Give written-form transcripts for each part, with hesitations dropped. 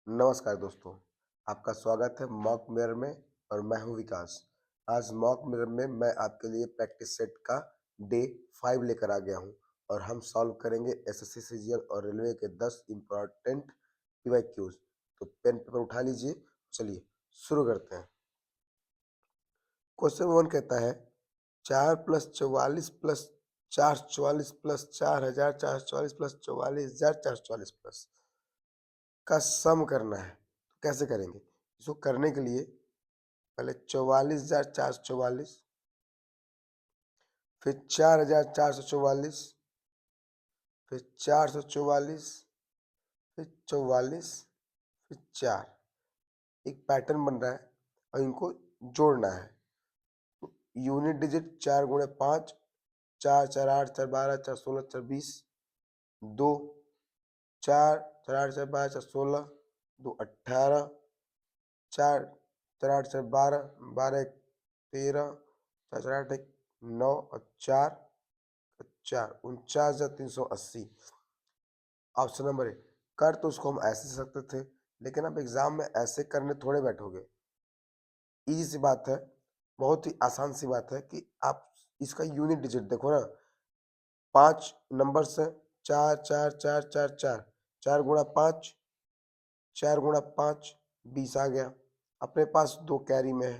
नमस्कार दोस्तों, आपका स्वागत है मॉक मिरर में और मैं हूं विकास। आज मॉक मिरर में मैं आपके लिए प्रैक्टिस सेट का डे 5 लेकर आ गया हूं और हम सॉल्व करेंगे एसएससी सीजीएल और रेलवे के 10 इम्पोर्टेंट पीवाईक्यूज। तो पेन पेपर उठा लीजिए, चलिए शुरू करते हैं। क्वेश्चन 1 कहता है 4+44 प्लस 444 प्लस 4444 प्लस 44444 प्लस का सम करना है। तो कैसे करेंगे इसको? करने के लिए पहले 44,444, फिर 4,444, फिर 444, फिर 44, फिर 4। एक पैटर्न बन रहा है और इनको जोड़ना है। तो यूनिट डिजिट 4 × 5, 4 4 8 4 12 4 16 4 20, 2 4 4 8 4 12 4 16, 2 18, 4 4 8 4 12, 12 1 13, 4 4 8 1 9 और 4 4 49,380। Option number A. कर तो उसको हम ऐसे सकते थे, लेकिन अब एग्जाम में ऐसे करने थोड़े बैठोगे। इजी सी बात है, बहुत ही आसान सी बात है कि आप इसका यूनिट डिजिट देखो ना। 5 नंबर से 4 4 4 4 4 4 गुणा 5, 4 गुणा 5 20 आ गया। अपने पास 2 कैरी में है,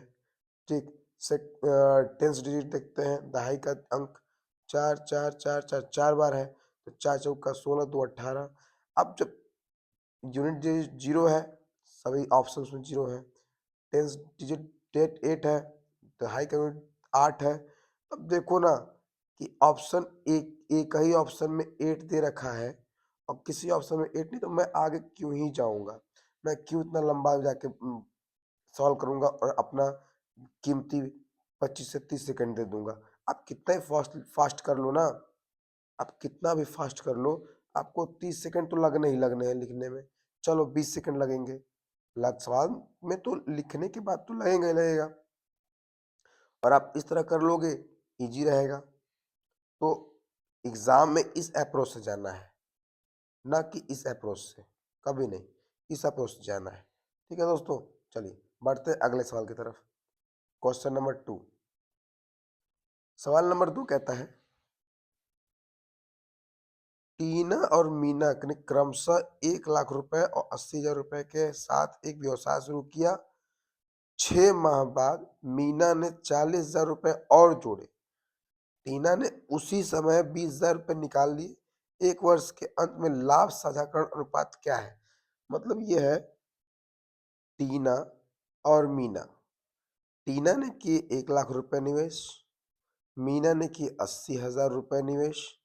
ठीक से। टेंस डिजिट देखते हैं, दहाई का अंक 4 4 4 4 4 बार है, तो 4 चौका 16, 2 18। अब जब यूनिट डिजिट 0 है, सभी ऑप्शंस में 0 है। टेंस डिजिट डेट 8 है, दहाई का यूनिट 8 है। अब देखो ना कि ऑप्शन एक ही ऑप्शन में 8 दे रखा है और किसी ऑप्शन में 8 नहीं, तो मैं आगे क्यों ही जाऊंगा? मैं क्यों इतना लंबा जाके सॉल्व करूंगा और अपना कीमती 25 से 30 सेकंड दे दूंगा। आप कितना ही फास्ट फास्ट कर लो ना, आप कितना भी फास्ट कर लो, आपको 30 सेकंड तो लगने ही लगने हैं लिखने में। चलो 20 सेकंड लगेंगे, सवाल में तो लिखने के बाद तो लगेगा ही लगेगा। और आप इस तरह कर लोगे, इजी रहेगा। तो एग्जाम में इस अप्रोच से जाना है, ना कि इस अप्रोच से, कभी नहीं। इस अप्रोच से जाना है, ठीक है दोस्तों। चलिए बढ़ते हैं अगले सवाल की तरफ। Question number 2। सवाल नंबर 2 कहता है टीना और मीना ने क्रमशः 1 लाख रुपए और 80,000 रुपए के साथ एक व्यवसाय शुरू किया। 6 माह बाद मीना ने 40,000 रुपए और जोड़े। टीना ने उसी समय 20,000 रुपए निकाल लिए। 1 वर्ष के अंत में लाभ साझाकरण अनुपात क्या है? मतलब यह है टीना और मीना। टीना ने किए 1 लाख रुपए निवेश, मीना ने किए 80,000 रुपए निवेश।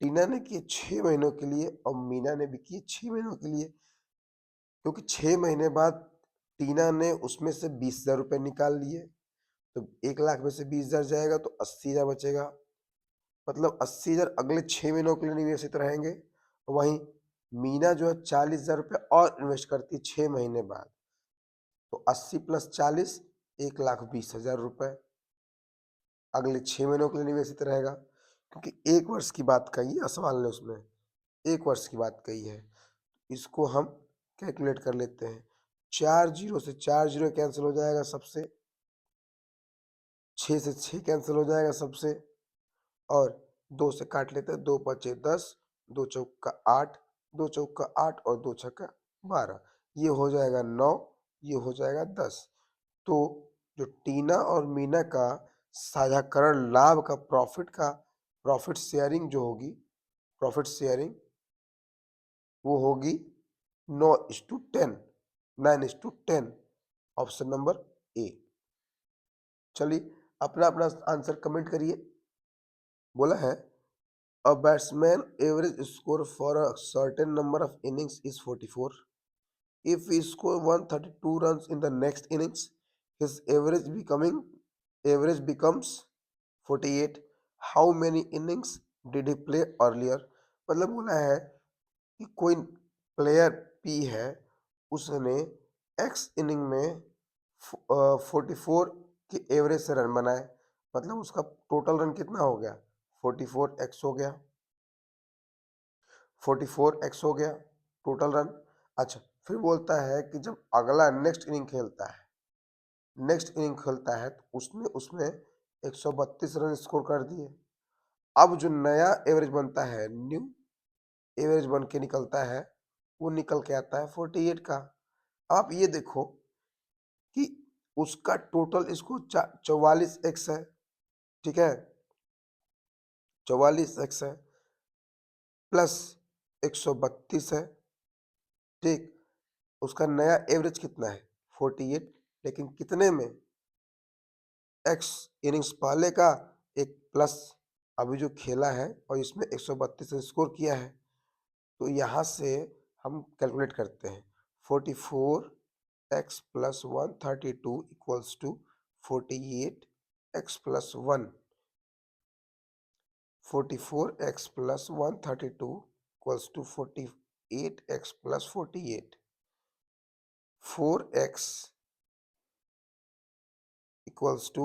टीना ने किए 6 महीनों के लिए और मीना ने भी किए 6 महीनों के लिए, क्योंकि 6 महीने बाद टीना ने उसमें से 20,000 रुपए निकाल लिए। तो 1 लाख में से 20,000 जाएगा तो 80,000 बचेगा। मतलब 80,000 अगले 6 महीनों के लिए निवेशित रहेंगे। वहीं मीना जो है 40,000 रुपये और इन्वेस्ट करती है 6 महीने बाद। तो 80 + 40 1,20,000 रुपये अगले 6 महीनों के लिए निवेशित रहेगा, क्योंकि 1 वर्ष की बात कही है सवाल ने, उसमें 1 वर्ष की बात कही है। इसको हम कैलकुलेट कर लेते हैं। 4 जीरो से 4 जीरो कैंसिल हो जाएगा सबसे, 6 से 6 कैंसिल हो जाएगा सबसे, और 2 से काट लेते हैं। 2 5 10, 2 चौका 8, 2 चौका 8 और 2 छक्का 12। ये हो जाएगा 9, ये हो जाएगा 10। तो जो टीना और मीना का साझाकरण लाभ का प्रॉफिट शेयरिंग जो होगी, प्रॉफिट शेयरिंग वो होगी 9:10, 9:10। Option number A. चलिए अपना अपना आंसर कमेंट करिए। बोला है A batsman average score for a certain number of innings is 44. If he score 132 runs in the next innings, his average becomes 48. How many innings did he play earlier? मतलब बोला है कि कोई player P है, उसने x inning में 44 के average से रन बनाए। मतलब उसका टोटल रन कितना हो गया? 44x हो गया, 44x हो गया टोटल रन। अच्छा, फिर बोलता है कि जब अगला नेक्स्ट इनिंग खेलता है तो उसने उसमें 132 रन स्कोर कर दिए। अब जो नया एवरेज बनता है, न्यू एवरेज बन के निकलता है, वो निकल के आता है 48 का। आप ये देखो कि उसका टोटल इसको 44x है, ठीक है, 44x है प्लस 132 है, ठीक। उसका नया एवरेज कितना है 48, लेकिन कितने में, एक्स इनिंग्स पहले का एक प्लस अभी जो खेला है और इसमें 132 स्कोर किया है। तो यहाँ से हम कैलकुलेट करते हैं 44x plus 132 equals to 48x plus 1, 44x plus 132 equals to 48x plus 48, 4x equals to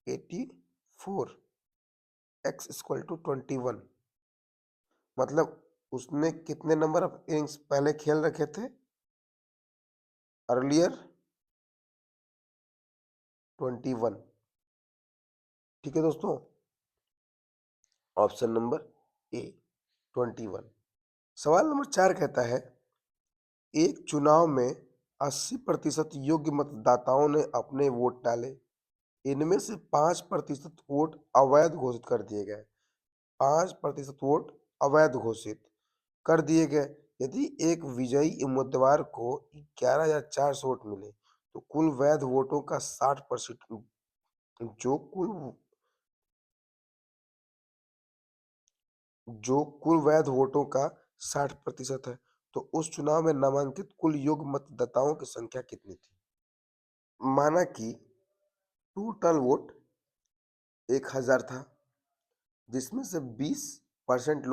84, x equal to 21। मतलब उसने कितने नंबर ऑफ इनिंग्स पहले खेल रखे थे, अर्लियर 21, ठीक है दोस्तों, ऑप्शन नंबर ए 21। सवाल नंबर 4 कहता है एक चुनाव में 80% योग्य मतदाताओं ने अपने वोट डाले, इनमें से 5% वोट अवैध घोषित कर दिए गए। 5% वोट अवैध घोषित कर दिए गए। यदि एक विजयी उम्मीदवार को 11,400 वोट मिले तो कुल वैध वोटों का 60%, जो कुल वैध वोटों का 60% है, तो उस चुनाव में नामांकित कुल योग्य मतदाताओं की संख्या कितनी थी। माना कि टोटल वोट 1000 था, जिसमें से 20%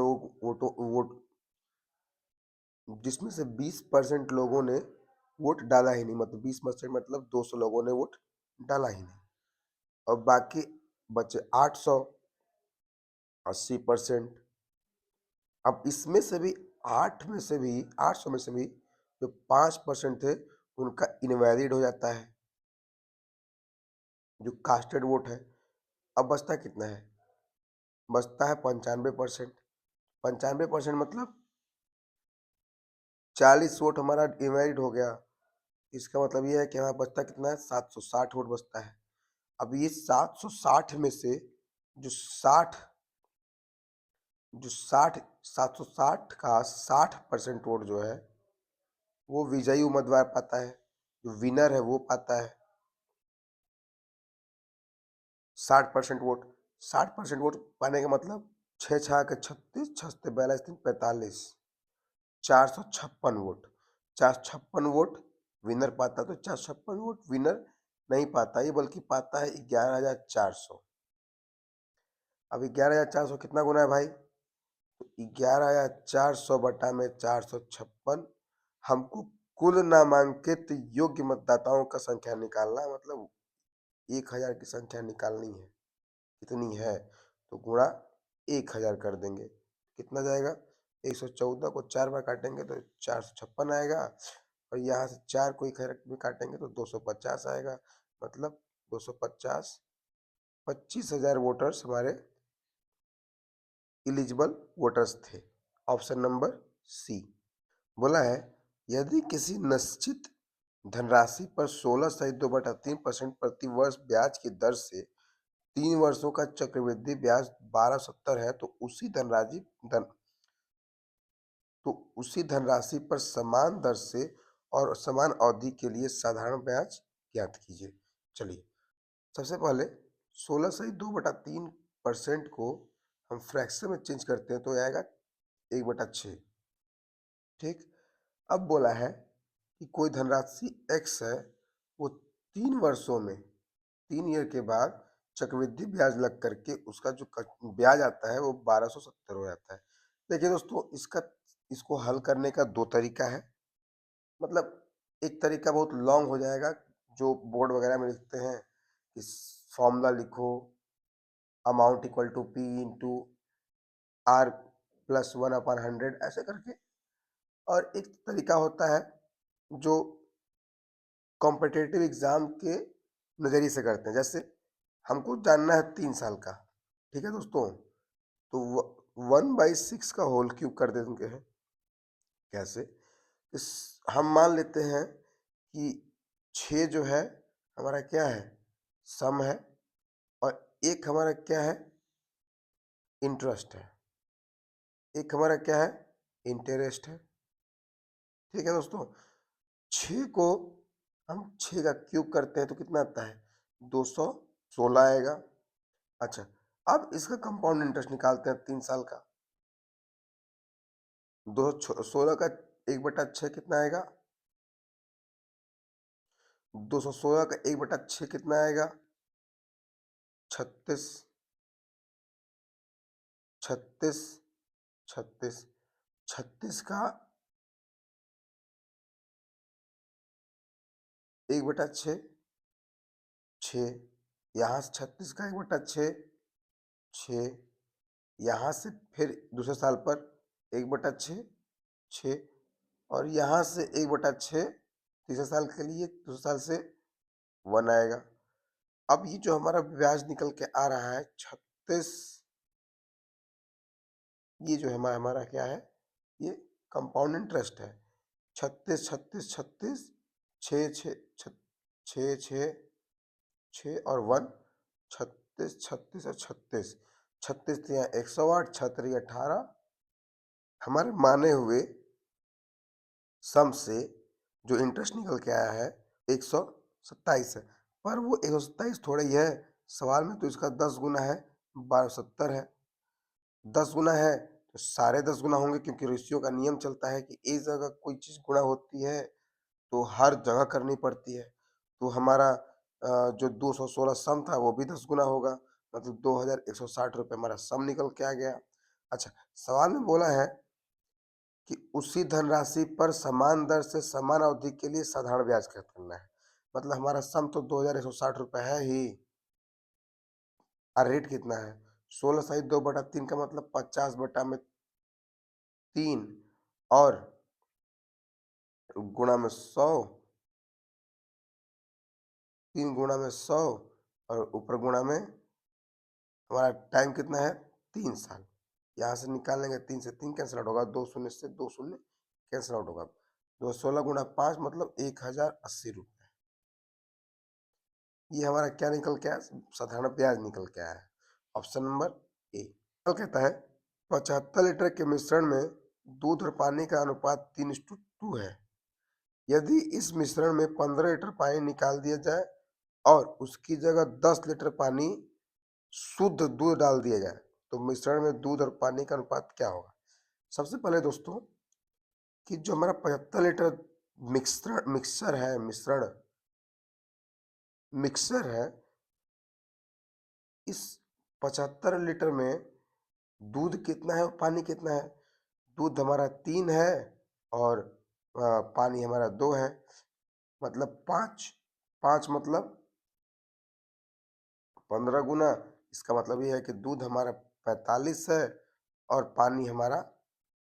जिसमें से 20% लोगों ने वोट डाला ही नहीं, मतलब 20% मतलब 200 लोगों ने वोट डाला ही नहीं, और बाकी बचे 800, 80%। अब इसमें से भी 800 में से भी जो 5% थे उनका इनवैलिड हो जाता है, जो कास्टेड वोट है। अब बचता कितना है, बचता है 95%। 95% मतलब 40 वोट हमारा इनवैलिड हो गया। इसका मतलब ये है कि हमारा बचता कितना है, 760 वोट बचता है। अब ये 760 में से जो 60 760 का 60% वोट जो है वो विजयी उम्मीदवार पाता है, जो विनर है वो पाता है 60% वोट। 60% वोट पाने का मतलब 6 6 के 36, 6 से 42, 3 45, 456 वोट। 456 वोट विनर पाता, तो 456 वोट विनर नहीं पाता ये, बल्कि पाता है 11,400। अब 11,400 कितना गुना है भाई, तो 11,400 बटा में 456। हमको कुल नामांकित योग्य मतदाताओं का संख्या निकालना है, मतलब 1000 की संख्या निकालनी है, कितनी है, तो गुणा 1000 कर देंगे, कितना जाएगा, 114 को 4 बार काटेंगे तो 456 आएगा, और यहाँ से 4 को 1 में काटेंगे तो 250 आएगा। मतलब 250, 25,000 वोटर्स हमारे इलिजिबल वोटर्स थे। Option number C. बोला है यदि किसी निश्चित धनराशि पर 16.2/3% प्रति वर्ष ब्याज की दर से 3 वर्षों का चक्रवृद्धि ब्याज 1270 है, तो उसी धनराशि पर समान दर से और समान अवधि के लिए साधारण ब्याज ज्ञात कीजिए। चलिए, सबसे पहले 16.2/3% को हम फ्रैक्शन में चेंज करते हैं तो आएगा 1/6, ठीक। अब बोला है कि कोई धनराशि x है, वो 3 वर्षों में, 3 ईयर के बाद चक्रवृद्धि ब्याज लग करके उसका जो ब्याज आता है वो 1270 हो जाता है। देखिए दोस्तों, इसको हल करने का 2 तरीका है। मतलब एक तरीका बहुत लॉन्ग हो जाएगा, जो बोर्ड वगैरह में लिखते हैं कि फॉर्मूला लिखो, amount equal to P into R plus 1/100 ऐसे करके। और एक तरीका होता है जो कॉम्पिटिटिव एग्जाम के नज़रिए से करते हैं। जैसे हमको जानना है 3 साल का, ठीक है दोस्तों, तो 1/6 का होल क्यूब कर देंगे हैं। कैसे? इस हम मान लेते हैं कि 6 जो है हमारा क्या है, सम है, और एक हमारा क्या है, इंटरेस्ट है, एक हमारा क्या है, इंटरेस्ट है। ठीक है दोस्तों, 6 को हम 6 का क्यूब करते हैं तो कितना आता है, 216 आएगा। अच्छा, अब इसका कंपाउंड इंटरेस्ट निकालते हैं 3 साल का। 216 का 1/6 कितना आएगा, 216 का 1/6 कितना आएगा, 36, 36, 36, 36 का 1/6, 6, यहाँ से 36 का 1/6, 6, यहाँ से फिर दूसरे साल पर 1/6, 6, और यहाँ से 1/6 तीसरे साल के लिए, दूसरे साल से 1 आएगा। अब ये जो हमारा ब्याज निकल के आ रहा है 36, ये जो हमारा हमारा क्या है, ये कंपाउंड इंटरेस्ट है। 36, 36, 36, 6, 6, 6, 6, 6 और 1, 36, 36 और 36, 36 यहाँ 108, 36 18, हमारे माने हुए सम से जो इंटरेस्ट निकल के आया है 127 है। पर वो 127 थोड़ा ही है, सवाल में तो इसका 10 गुना है, 1270 है। 10 गुना है तो सारे 10 गुना होंगे, क्योंकि रेशियो का नियम चलता है कि एक जगह कोई चीज़ गुणा होती है तो हर जगह करनी पड़ती है। तो हमारा जो 216 सम था वो भी 10 गुना होगा, मतलब 2160 रुपये हमारा सम निकल के आ गया। अच्छा, सवाल में बोला है कि उसी धनराशि पर समान दर से समान अवधि के लिए साधारण ब्याज ज्ञात करना है। मतलब हमारा सम तो 2160 रुपये है ही, और रेट कितना है, 16 सही 2/3 का मतलब 50/3, और गुणा में 100, 3 गुणा में 100, और ऊपर गुणा में हमारा टाइम कितना है, 3 साल। यहाँ से निकाल लेंगे, 3 से 3 कैंसिल आउट होगा, 2 शून्य से 2 शून्य कैंसिल आउट होगा, 216 गुणा 5 मतलब 1080 रुपये। ये हमारा क्या निकल के आया, साधारण ब्याज निकल के आया है। Option number A. कहता है 75 लीटर के मिश्रण में दूध और पानी का अनुपात 3:2 है। यदि इस मिश्रण में 15 लीटर पानी निकाल दिया जाए और उसकी जगह 10 लीटर पानी शुद्ध दूध डाल दिया जाए तो मिश्रण में दूध और पानी का अनुपात क्या होगा। सबसे पहले दोस्तों कि जो हमारा 75 लीटर मिक्सर है, इस 75 लीटर में दूध कितना है और पानी कितना है। दूध हमारा 3 है और पानी हमारा 2 है, मतलब 5, 5 मतलब 15 गुना। इसका मतलब ये है कि दूध हमारा 45 है और पानी हमारा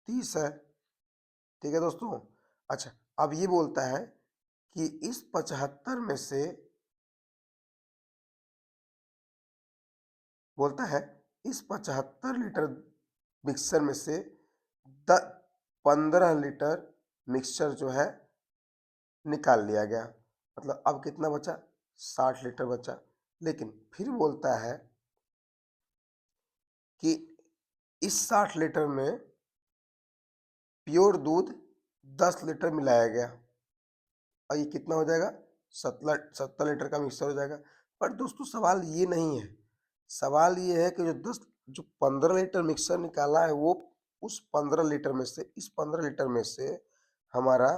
30 है। ठीक है दोस्तों। अच्छा, अब ये बोलता है कि इस 75 में से, बोलता है इस 75 लीटर मिक्सर में से 15 लीटर मिक्सचर जो है निकाल लिया गया, मतलब अब कितना बचा, 60 लीटर बचा। लेकिन फिर बोलता है कि इस 60 लीटर में प्योर दूध 10 लीटर मिलाया गया और ये कितना हो जाएगा, 70 लीटर का मिक्सर हो जाएगा। पर दोस्तों सवाल ये नहीं है, सवाल ये है कि जो 15 लीटर मिक्सर निकाला है वो उस 15 लीटर में से, इस 15 लीटर में से हमारा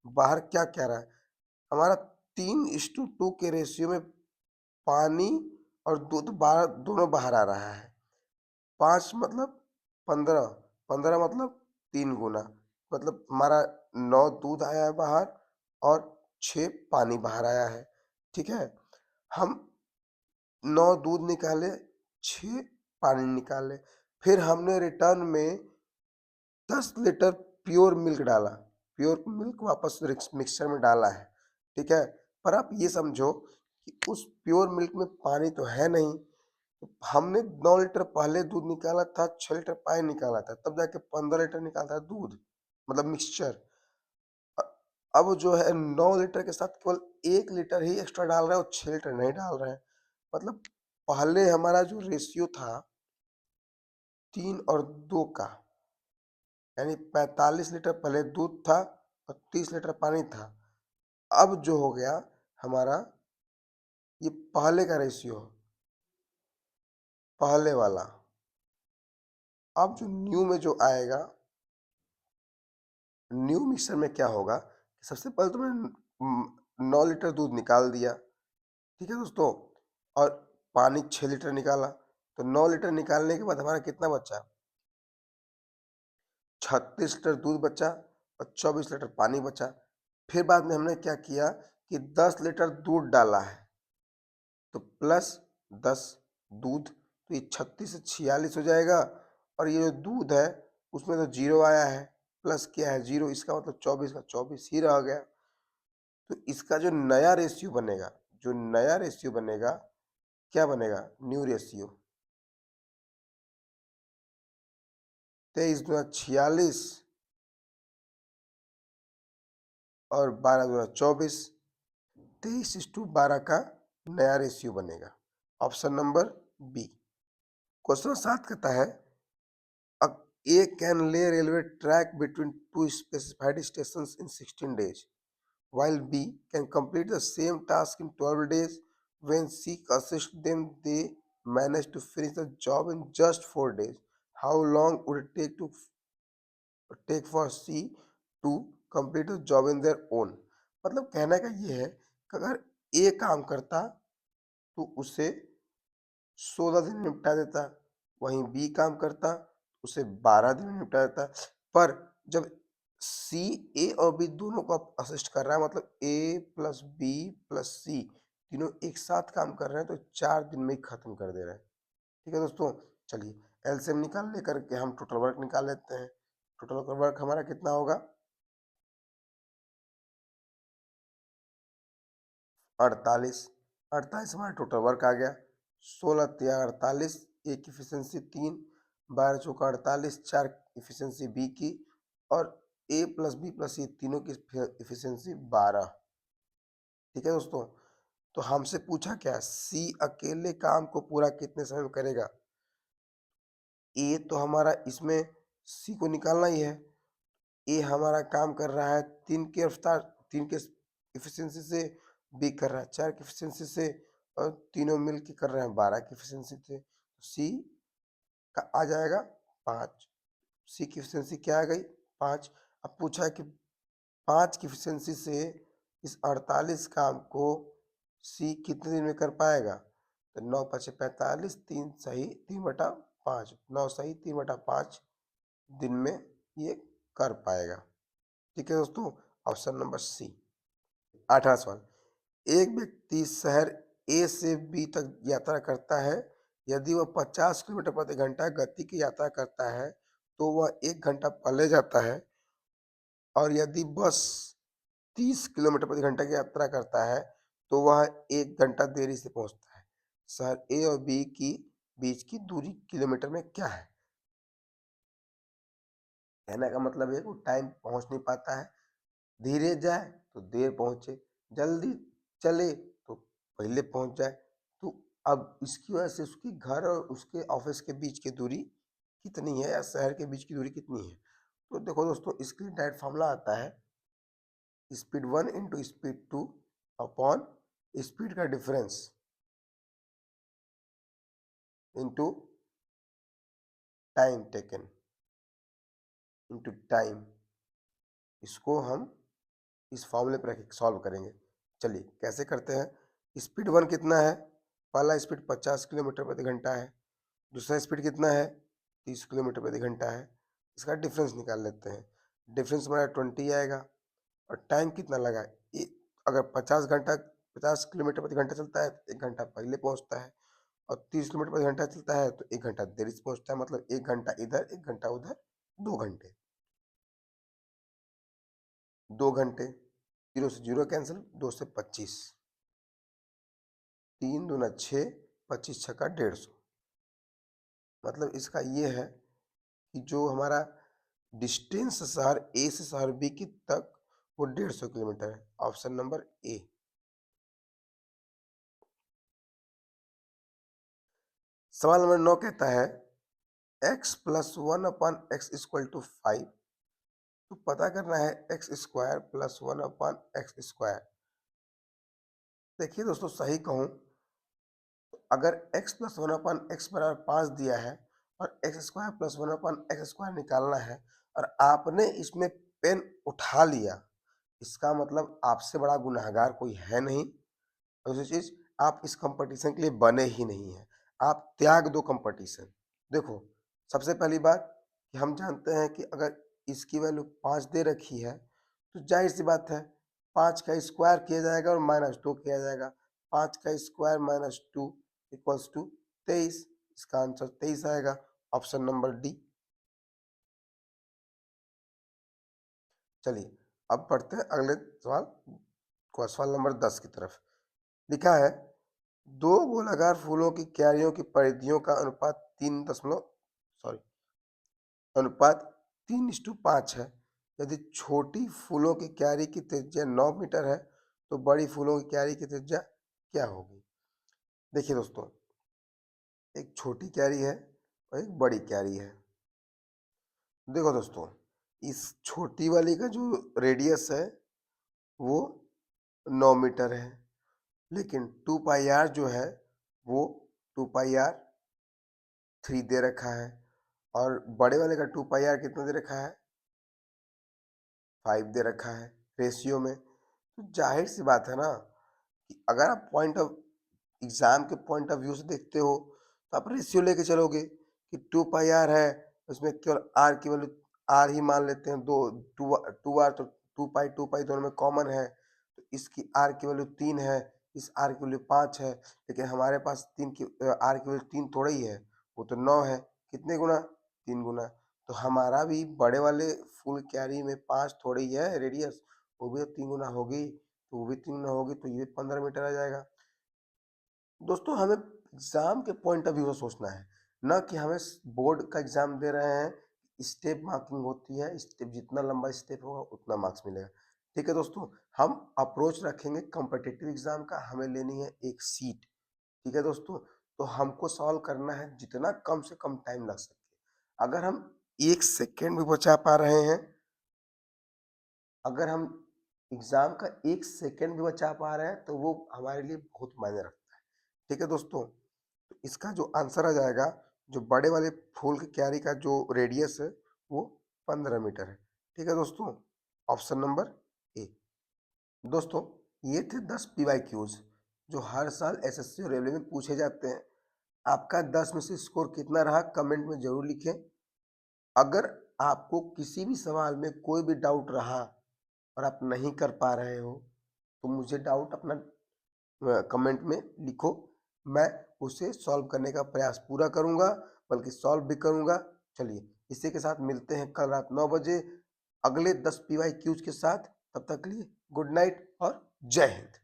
बाहर क्या क्या रहा है, हमारा 3:2 के रेशियो में पानी और दूध बाहर, दोनों बाहर आ रहा है। 5 मतलब 15, 15 मतलब 3 गुना, मतलब हमारा 9 दूध आया है बाहर और 6 पानी बाहर आया है। ठीक है, हम 9 दूध निकाले, 6 पानी निकाले, फिर हमने रिटर्न में 10 लीटर प्योर मिल्क डाला। प्योर मिल्क वापस मिक्सचर में डाला है, ठीक है। पर आप ये समझो कि उस प्योर मिल्क में पानी तो है नहीं, तो हमने 9 लीटर पहले दूध निकाला था, 6 लीटर पानी निकाला था, तब जाके 15 लीटर निकालता है दूध, मतलब मिक्सचर। अ, अब जो है 9 लीटर के साथ केवल 1 लीटर ही एक्स्ट्रा डाल रहे हैं और 6 लीटर नहीं डाल रहे हैं। मतलब पहले हमारा जो रेशियो था 3 और 2 का, यानी 45 लीटर पहले दूध था और 30 लीटर पानी था। अब जो हो गया हमारा, ये पहले का रेशियो, पहले वाला। अब जो न्यू में जो आएगा, न्यू मिक्सर में क्या होगा कि सबसे पहले तो मैंने 9 लीटर दूध निकाल दिया, ठीक है दोस्तों, और पानी 6 लीटर निकाला। तो 9 लीटर निकालने के बाद हमारा कितना बचा? 36 लीटर दूध बचा और 24 लीटर पानी बचा। फिर बाद में हमने क्या किया कि 10 लीटर दूध डाला है, तो प्लस 10 दूध, तो ये 36 से 46 हो जाएगा। और ये जो दूध है उसमें तो जीरो आया है, प्लस क्या है जीरो, इसका मतलब 24 का 24 ही रह गया। तो इसका जो नया रेशियो बनेगा, जो नया रेशियो बनेगा, क्या बनेगा? न्यू रेशियो 23 दूना 46 और 12 दूना 24, 23:12 का नया रेशियो बनेगा। Option number B. क्वेश्चन 7 कहता है A A can lay railway track between two specified stations in 16 days, while B can complete the same task in 12 days. When C assists them, they manage to finish the job in just 4 days. How long would it take for C to complete the job in their own? मतलब कहने का ये है कि अगर A काम करता तो उसे 16 दिन में निपटा देता, वहीं बी काम करता उसे 12 दिन में निपटा देता। पर जब सी, ए और बी दोनों को असिस्ट कर रहा है, मतलब ए प्लस बी प्लस सी तीनों एक साथ काम कर रहे हैं, तो 4 दिन में ही खत्म कर दे रहे हैं, ठीक है दोस्तों। चलिए एलसीएम निकाल लेकर के हम टोटल वर्क निकाल लेते हैं। टोटल वर्क हमारा कितना होगा? 48। 48 हमारा टोटल वर्क आ गया। 16 तिया 48, ए की इफिशियंसी 3, 12 चौका 48, 4 इफिशियंसी बी की, और ए प्लस बी प्लस सी तीनों की इफिशियंसी 12, ठीक है दोस्तों। तो हमसे पूछा क्या, सी अकेले काम को पूरा कितने समय में करेगा? ए तो हमारा इसमें सी को निकालना ही है। ए हमारा काम कर रहा है 3 की रफ्तार, 3 के इफिशियंसी से, बी कर रहा है 4 की इफिशियंसी से, और तीनों मिल के कर रहे हैं 12 की इफिशियंसी से। सी का आ जाएगा 5। सी की इफिशियंसी क्या आ गई? 5। अब पूछा है कि 5 की इफिशियंसी से इस 48 काम को सी कितने दिन में कर पाएगा? तो 9 5 45, 3 सही 3/5, 9 सही 3/5 दिन में ये कर पाएगा, ठीक है दोस्तों। ऑप्शन नंबर सी। 8वां सवाल, एक व्यक्ति शहर ए से बी तक यात्रा करता है। यदि वह 50 किलोमीटर प्रति घंटा गति की यात्रा करता है तो वह 1 घंटा पहले जाता है, और यदि बस 30 किलोमीटर प्रति घंटा की यात्रा करता है तो वह 1 घंटा देरी से पहुंचता है। शहर ए और बी की बीच की दूरी किलोमीटर में क्या है? कहने का मतलब है वो टाइम पहुंच नहीं पाता है, धीरे जाए तो देर पहुंचे, जल्दी चले तो पहले पहुंच जाए। तो अब इसकी वजह से उसके घर और उसके ऑफिस के बीच की दूरी कितनी है, या शहर के बीच की दूरी कितनी है? तो देखो दोस्तों, इसके लिए डायरेक्ट फॉर्मूला आता है speed 1 into speed 2 upon speed का difference into time taken into time. इसको हम इस फॉर्मूले पर रख सॉल्व करेंगे। चलिए कैसे करते हैं। स्पीड 1 कितना है? पहला स्पीड 50 किलोमीटर प्रति घंटा है, दूसरा स्पीड कितना है? 30 किलोमीटर प्रति घंटा है। इसका डिफरेंस निकाल लेते हैं। डिफरेंस हमारा 20 आएगा। और टाइम कितना लगा? अगर 50 किलोमीटर प्रति घंटा चलता है तो 1 घंटा पहले पहुंचता है, और 30 किलोमीटर प्रति घंटा चलता है तो 1 घंटा देरी से पहुंचता है, मतलब 1 घंटा इधर 1 घंटा उधर, 2 घंटे। 2 घंटे, 0 से 0 कैंसिल, 2 से 25, 3 दूना 6, 25 छक्का 150। मतलब इसका ये है कि जो हमारा डिस्टेंस शहर ए से शहर बी की तक वो 150 किलोमीटर है। Option number A. सवाल नंबर 9 कहता है x प्लस 1/x = 5। तो पता करना है x² प्लस 1/x²। देखिए दोस्तों, सही कहूँ अगर x प्लस 1/x बराबर 5 दिया है और x² प्लस 1/x² निकालना है और आपने इसमें पेन उठा लिया, इसका मतलब आपसे बड़ा गुनहगार कोई है नहीं। दूसरी चीज, आप इस कंपटीशन के लिए बने ही नहीं हैं। आप त्याग दो कंपटीशन। देखो, सबसे पहली बात कि हम जानते हैं कि अगर इसकी वैल्यू 5 दे रखी है तो जाहिर सी बात है 5 का स्क्वायर किया जाएगा और -2 किया जाएगा। 5 का स्क्वायर -2 इक्वल्स टू 23। इसका आंसर 23 आएगा। Option number D. चलिए अब पढ़ते हैं अगले सवाल को, सवाल नंबर 10 की तरफ। लिखा है 2 गोलाकार फूलों की क्यारियों की परिधियों का अनुपात 3:5 है। यदि छोटी फूलों की क्यारी की त्रिज्या 9 मीटर है तो बड़ी फूलों की क्यारी की त्रिज्या क्या होगी? देखिए दोस्तों, एक छोटी क्यारी है और एक बड़ी क्यारी है। देखो दोस्तों, इस छोटी वाली का जो रेडियस है वो 9 मीटर है, लेकिन 2πr जो है वो 2πr3 दे रखा है और बड़े वाले का 2πr कितना दे रखा है? 5 दे रखा है रेशियो में। तो जाहिर सी बात है ना कि अगर आप पॉइंट ऑफ एग्जाम के पॉइंट ऑफ व्यू से देखते हो तो आप रेशियो लेके चलोगे कि 2πr है, उसमें केवल r की वैल्यू r ही मान लेते हैं। 2r तो 2π दोनों में कॉमन है, तो इसकी r की वैल्यू 3 है, इस r की वैल्यू 5 है, लेकिन हमारे पास r की वैल्यू 3 थोड़ा ही है, वो तो 9 है। कितने गुना? 3 गुना। तो हमारा भी बड़े वाले फुल कैरी में 5 थोड़ी ही है रेडियस, वो भी 3 गुना होगी, तो वो भी 3 गुना होगी, तो ये 15 मीटर आ जाएगा। दोस्तों, हमें एग्जाम के पॉइंट ऑफ व्यू से सोचना है, न कि हमें बोर्ड का एग्जाम दे रहे हैं। स्टेप मार्किंग होती है, स्टेप जितना लंबा स्टेप होगा उतना मार्क्स मिलेगा। ठीक है दोस्तों, हम अप्रोच रखेंगे कॉम्पिटिटिव एग्जाम का, हमें लेनी है एक सीट। ठीक है दोस्तों, तो हमको सॉल्व करना है जितना कम से कम टाइम लग सके। अगर हम 1 सेकेंड भी बचा पा रहे हैं, अगर हम एग्जाम का 1 सेकेंड भी बचा पा रहे हैं तो वो हमारे लिए बहुत मायने रखता है। ठीक है दोस्तों, तो इसका जो आंसर आ जाएगा, जो बड़े वाले फूल की क्यारी का जो रेडियस है वो 15 मीटर है। ठीक है दोस्तों, ऑप्शन नंबर ए। दोस्तों, ये थे 10 PYQs जो हर साल एसएससी और रेलवे में पूछे जाते हैं। आपका 10 में से स्कोर कितना रहा कमेंट में जरूर लिखें। अगर आपको किसी भी सवाल में कोई भी डाउट रहा और आप नहीं कर पा रहे हो तो मुझे डाउट अपना कमेंट में लिखो, मैं उसे सॉल्व करने का प्रयास पूरा करूंगा, बल्कि सॉल्व भी करूंगा। चलिए, इसी के साथ मिलते हैं कल रात 9 बजे अगले 10 PYQs के साथ। तब तक के लिए गुड नाइट और जय हिंद।